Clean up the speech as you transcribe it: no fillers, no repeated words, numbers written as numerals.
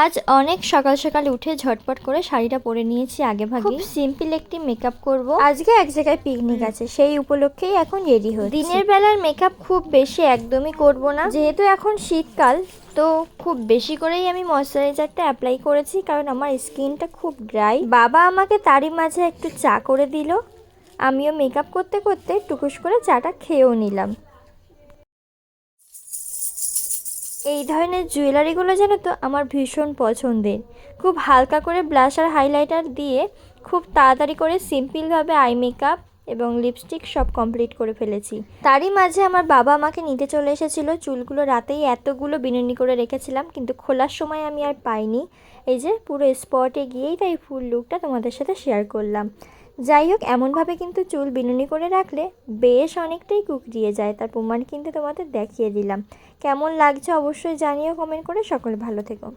আজ অনেক সকাল সকাল উঠে ঝটপট করে শাড়িটা পরে নিয়েছি আগে ভাগে। খুব সিম্পল একটি মেকআপ করব। আজকে এক জায়গায় পিকনিক আছে, সেই উপলক্ষেই এখন রেডি হচ্ছি। দিনের বেলার মেকআপ খুব বেশি একদমই করব না, যেহেতু এখন শীতকাল। তো খুব বেশি করেই আমি ময়শ্চারাইজারটা অ্যাপ্লাই করেছি, কারণ আমার স্কিনটা খুব ড্রাই। বাবা আমাকে তারই মাঝে একটু চা করে দিল, আমিও মেকআপ করতে করতে টুকুস করে চাটা খেয়েও নিলাম। এই ধরনের জুয়েলারিগুলো জানো তো আমার ভীষণ পছন্দের। খুব হালকা করে ব্লাশ আর হাইলাইটার দিয়ে খুব তাড়াতাড়ি করে সিম্পলভাবে আই মেকআপ এবং লিপস্টিক সব কমপ্লিট করে ফেলেছি। তারই মাঝে আমার বাবা আমাকে নিতে চলে এসেছিল। চুলগুলো রাতেই এতগুলো বিনুনি করে রেখেছিলাম, কিন্তু খোলার সময় আমি আর পাইনি। এই যে পুরো স্পটে গিয়েই তাই ফুল লুকটা তোমাদের সাথে শেয়ার করলাম। যাই হোক, এমনভাবে কিন্তু চুল বিনুনি করে রাখলে বেশ অনেকটাই কুকড়িয়ে যায়, তার প্রমাণ কিন্তু তোমাদের দেখিয়ে দিলাম। কেমন লাগছে অবশ্যই জানিও কমেন্ট করে। সকলে ভালো থেকো।